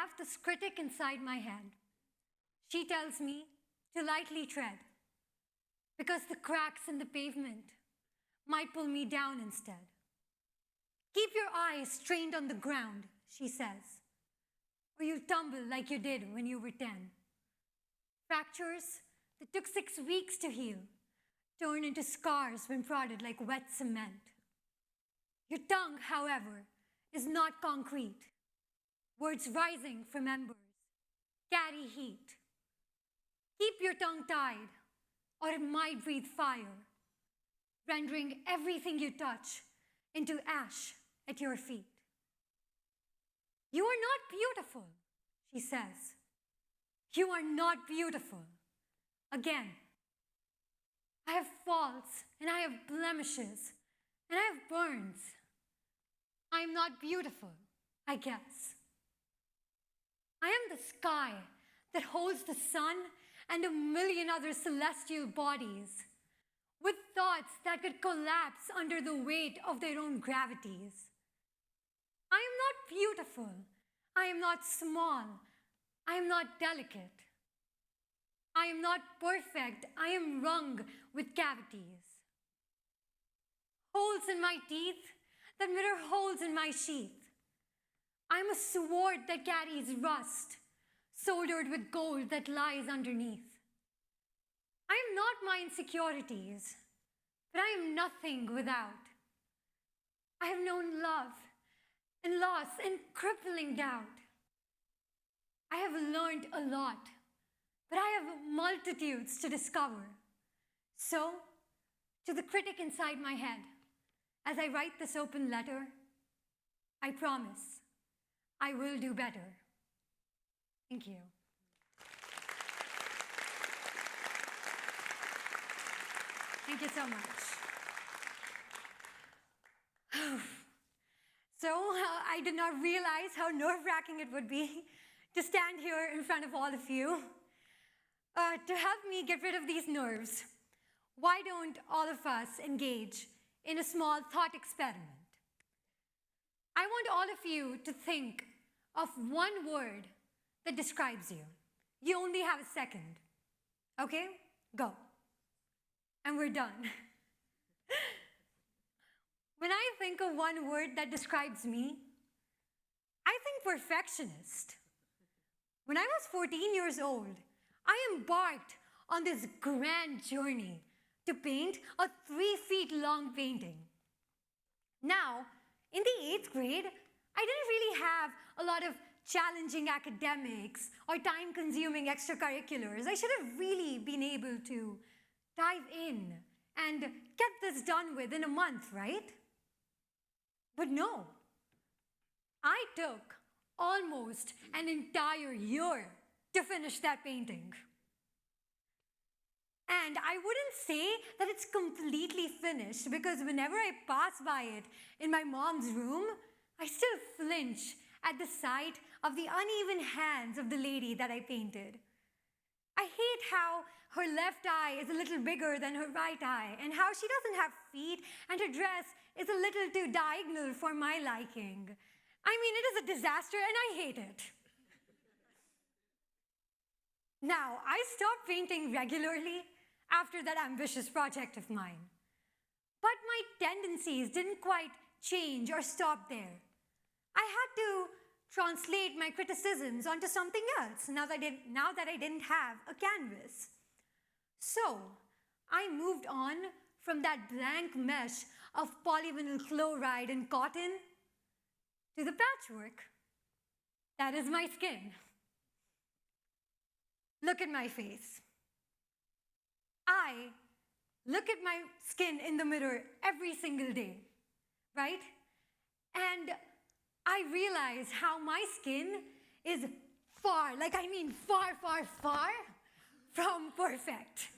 have this critic inside my head. She tells me to lightly tread because the cracks in the pavement might pull me down instead. Keep your eyes trained on the ground, she says, or you'll tumble like you did when you were 10. Fractures that took 6 weeks to heal turn into scars when prodded like wet cement. Your tongue, however, is not concrete. Words rising from embers carry heat. Keep your tongue tied, or it might breathe fire, rendering everything you touch into ash at your feet. You are not beautiful, she says. You are not beautiful. Again, I have faults, and I have blemishes, and I have burns. I am not beautiful, I guess. I am the sky that holds the sun and a million other celestial bodies, with thoughts that could collapse under the weight of their own gravities. I am not beautiful. I am not small. I am not delicate. I am not perfect. I am wrung with cavities. Holes in my teeth that mirror holes in my sheath. I am a sword that carries rust, soldered with gold that lies underneath. I am not my insecurities, but I am nothing without. I have known love and loss and crippling doubt. I have learned a lot, but I have multitudes to discover. So, to the critic inside my head, as I write this open letter, I promise I will do better. Thank you. Thank you so much. So I did not realize how nerve-wracking it would be to stand here in front of all of you. To help me get rid of these nerves, why don't all of us engage in a small thought experiment? I want all of you to think of one word that describes you. You only have a second. Okay? Go. And we're done. When I think of one word that describes me, I think perfectionist. When I was 14 years old, I embarked on this grand journey to paint a 3 feet long painting. Now, in the 8th grade, I didn't really have a lot of challenging academics or time-consuming extracurriculars. I should have really been able to dive in and get this done with in a month, right? But no, I took almost an entire year to finish that painting. And I wouldn't say that it's completely finished, because whenever I pass by it in my mom's room, I still flinch at the sight of the uneven hands of the lady that I painted. I hate how her left eye is a little bigger than her right eye, and how she doesn't have feet and her dress is a little too diagonal for my liking. I mean, it is a disaster and I hate it. Now, I stopped painting regularly after that ambitious project of mine. But my tendencies didn't quite change or stop there. I had to translate my criticisms onto something else now that I didn't have a canvas. So, I moved on from that blank mesh of polyvinyl chloride and cotton to the patchwork. That is my skin. Look at my face. I look at my skin in the mirror every single day, right? And I realize how my skin is far from perfect.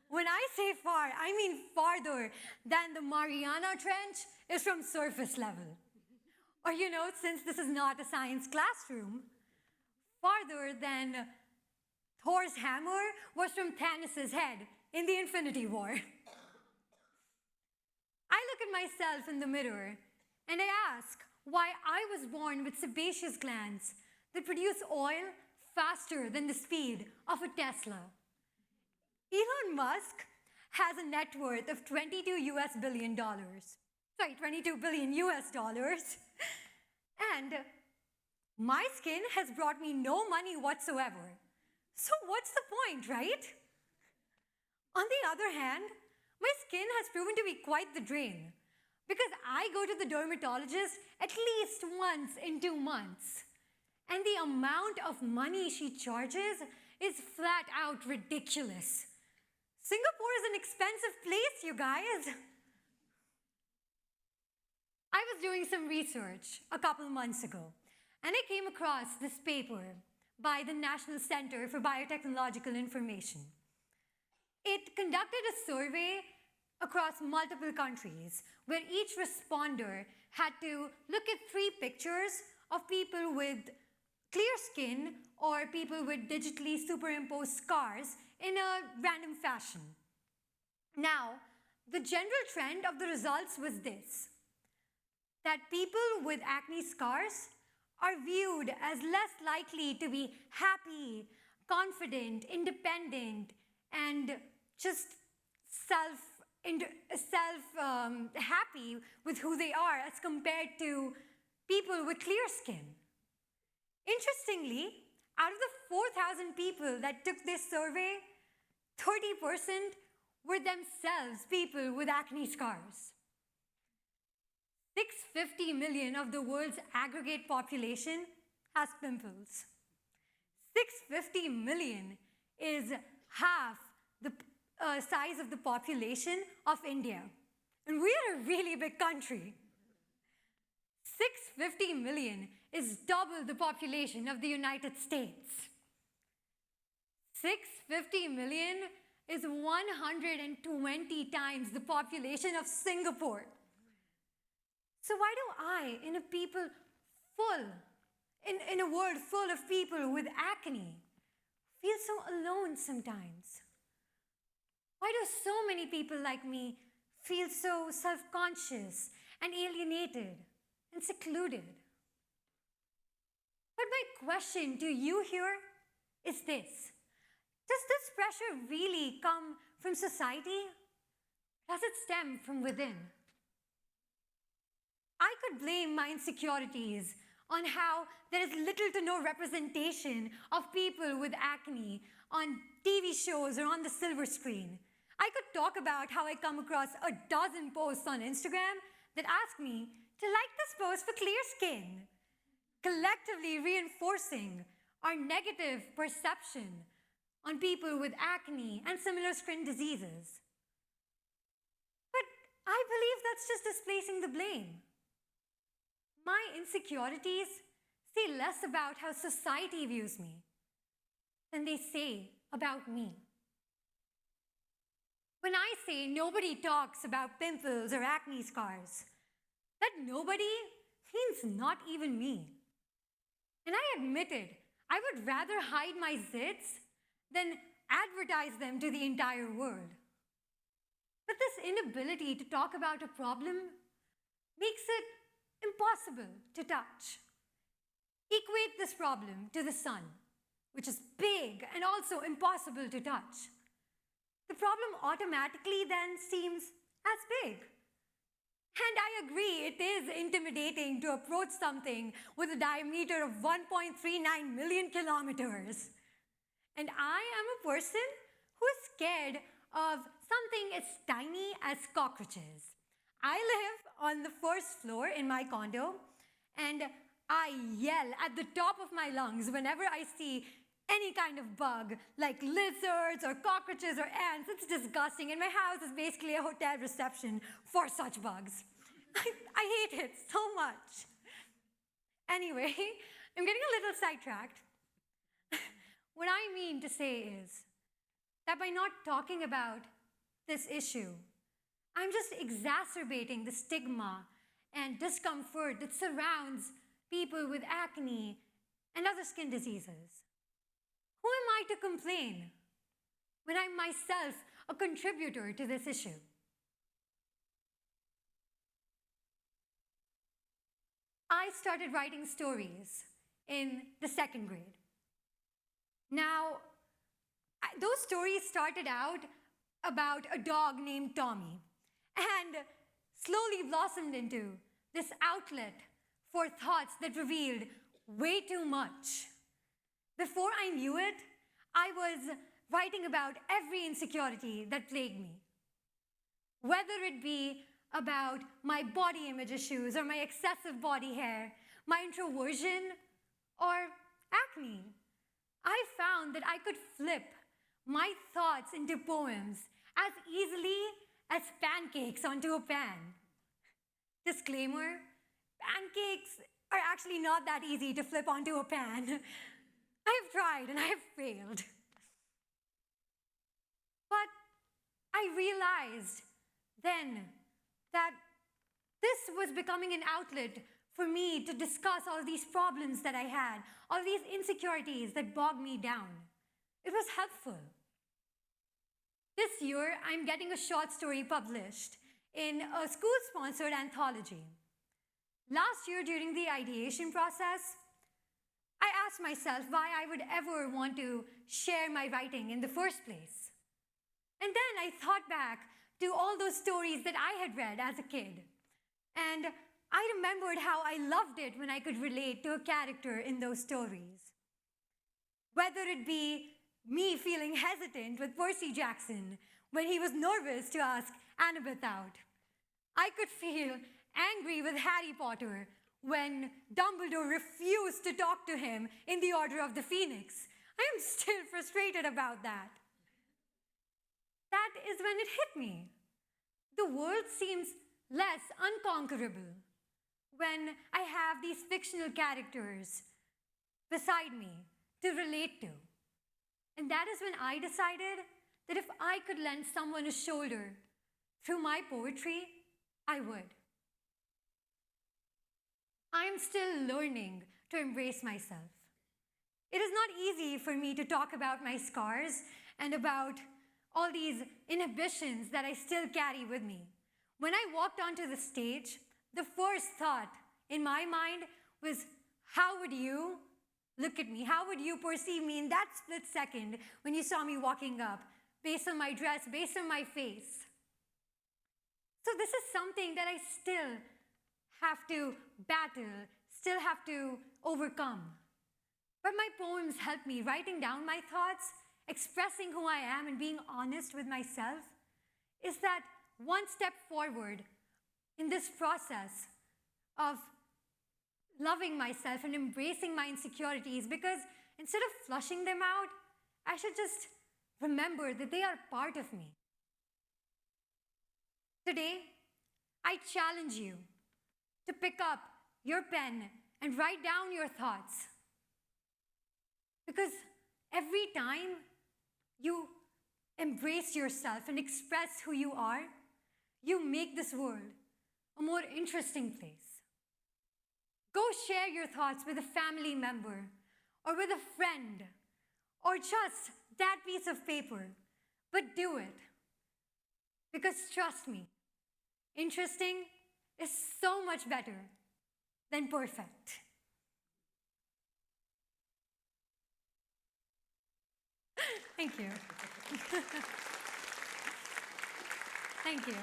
When I say far, I mean farther than the Mariana Trench is from surface level. Or, since this is not a science classroom, farther than Thor's hammer was from Thanos' head in the Infinity War. I look at myself in the mirror and I ask why I was born with sebaceous glands that produce oil faster than the speed of a Tesla. Elon Musk has a net worth of 22 billion US dollars. And my skin has brought me no money whatsoever. So what's the point, right? On the other hand, my skin has proven to be quite the drain because I go to the dermatologist at least once in 2 months. And the amount of money she charges is flat out ridiculous. Singapore is an expensive place, you guys. I was doing some research a couple months ago, and I came across this paper by the National Center for Biotechnological Information. It conducted a survey across multiple countries where each responder had to look at 3 pictures of people with clear skin or people with digitally superimposed scars in a random fashion. Now, the general trend of the results was this: that people with acne scars are viewed as less likely to be happy, confident, independent, and just happy with who they are as compared to people with clear skin. Interestingly, out of the 4,000 people that took this survey, 30% were themselves people with acne scars. 650 million of the world's aggregate population has pimples. 650 million is half the size of the population of India. And we are a really big country. 650 million is double the population of the United States. 650 million is 120 times the population of Singapore. So why do I, in a world full of people with acne, feel so alone sometimes? Why do so many people like me feel so self-conscious and alienated and secluded? But my question to you here is this: does this pressure really come from society? Does it stem from within? I could blame my insecurities on how there is little to no representation of people with acne on TV shows or on the silver screen. I could talk about how I come across a dozen posts on Instagram that ask me to like this post for clear skin, collectively reinforcing our negative perception on people with acne and similar skin diseases. But I believe that's just displacing the blame. My insecurities say less about how society views me than they say about me. When I say nobody talks about pimples or acne scars, that nobody means not even me. And I admitted I would rather hide my zits than advertise them to the entire world. But this inability to talk about a problem makes it impossible to touch. Equate this problem to the sun, which is big and also impossible to touch. The problem automatically then seems as big. And I agree, it is intimidating to approach something with a diameter of 1.39 million kilometers. And I am a person who is scared of something as tiny as cockroaches. I live on the first floor in my condo, and I yell at the top of my lungs whenever I see any kind of bug, like lizards or cockroaches or ants. It's disgusting, and my house is basically a hotel reception for such bugs. I hate it so much. Anyway, I'm getting a little sidetracked. What I mean to say is that by not talking about this issue, I'm just exacerbating the stigma and discomfort that surrounds people with acne and other skin diseases. Who am I to complain when I'm myself a contributor to this issue? I started writing stories in the second grade. Now, those stories started out about a dog named Tommy and slowly blossomed into this outlet for thoughts that revealed way too much. Before I knew it, I was writing about every insecurity that plagued me. Whether it be about my body image issues or my excessive body hair, my introversion, or acne, I found that I could flip my thoughts into poems as easily as pancakes onto a pan. Disclaimer, pancakes are actually not that easy to flip onto a pan. I have tried and I have failed. But I realized then that this was becoming an outlet for me to discuss all these problems that I had, all these insecurities that bogged me down. It was helpful. This year, I'm getting a short story published in a school-sponsored anthology. Last year, during the ideation process, I asked myself why I would ever want to share my writing in the first place. And then I thought back to all those stories that I had read as a kid. And I remembered how I loved it when I could relate to a character in those stories. Whether it be me feeling hesitant with Percy Jackson when he was nervous to ask Annabeth out. I could feel angry with Harry Potter when Dumbledore refused to talk to him in the Order of the Phoenix. I am still frustrated about that. That is when it hit me. The world seems less unconquerable when I have these fictional characters beside me to relate to. And that is when I decided that if I could lend someone a shoulder through my poetry, I would. I am still learning to embrace myself. It is not easy for me to talk about my scars and about all these inhibitions that I still carry with me. When I walked onto the stage, the first thought in my mind was, how would you look at me? How would you perceive me in that split second when you saw me walking up, based on my dress, based on my face? So this is something that I still have to battle, still have to overcome. But my poems help me. Writing down my thoughts, expressing who I am, and being honest with myself is that one step forward in this process of loving myself and embracing my insecurities, because instead of flushing them out, I should just remember that they are part of me. Today, I challenge you to pick up your pen and write down your thoughts. Because every time you embrace yourself and express who you are, you make this world a more interesting place. Go share your thoughts with a family member or with a friend or just that piece of paper, but do it. Because trust me, interesting is so much better than perfect. Thank you. Thank you.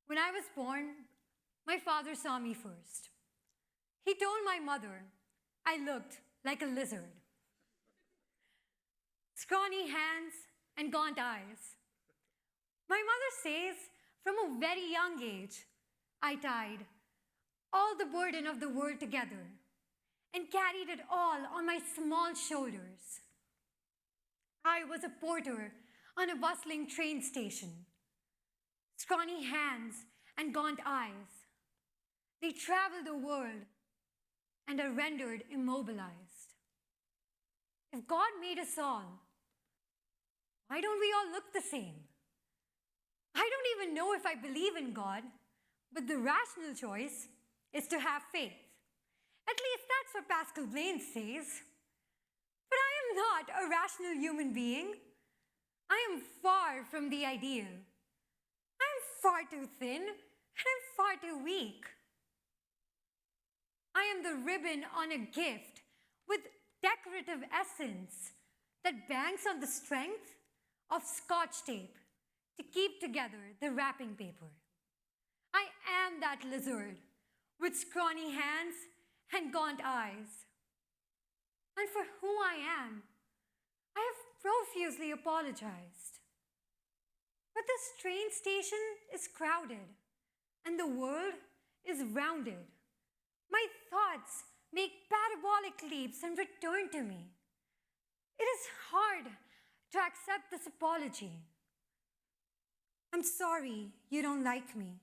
When I was born, my father saw me first. He told my mother I looked like a lizard. Scrawny hands and gaunt eyes. My mother says from a very young age, I tied all the burden of the world together and carried it all on my small shoulders. I was a porter on a bustling train station. Scrawny hands and gaunt eyes. They travel the world and are rendered immobilized. If God made us all, why don't we all look the same? I don't even know if I believe in God, but the rational choice is to have faith. At least that's what Pascal Blaine says. But I am not a rational human being. I am far from the ideal. I am far too thin and I'm far too weak. I I am the ribbon on a gift with decorative essence that bangs on the strength of scotch tape to keep together the wrapping paper. I am that lizard with scrawny hands and gaunt eyes. And for who I am, I have profusely apologized. But this train station is crowded and the world is rounded. My thoughts make parabolic leaps and return to me. It is hard to accept this apology. I'm sorry you don't like me.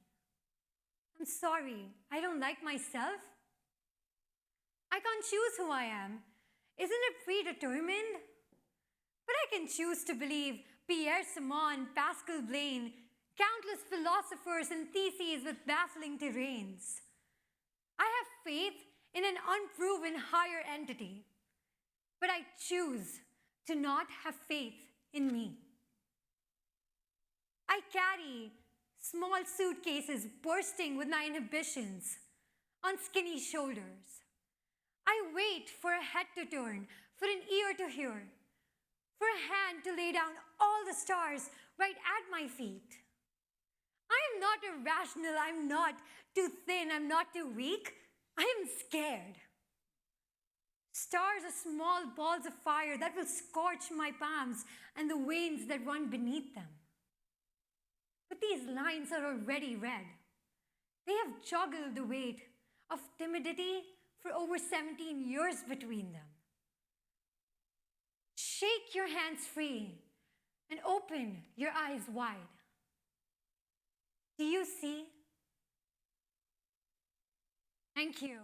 I'm sorry I don't like myself. I can't choose who I am. Isn't it predetermined? But I can choose to believe Pierre Simon, Pascal Blaine, countless philosophers and theses with baffling terrains. I have faith in an unproven higher entity, but I choose to not have faith in me. I carry small suitcases bursting with my inhibitions on skinny shoulders. I wait for a head to turn, for an ear to hear, for a hand to lay down all the stars right at my feet. I am not irrational, I'm not too thin, I'm not too weak. I am scared. Stars are small balls of fire that will scorch my palms and the veins that run beneath them. But these lines are already red. They have juggled the weight of timidity for over 17 years between them. Shake your hands free and open your eyes wide. Do you see? Thank you.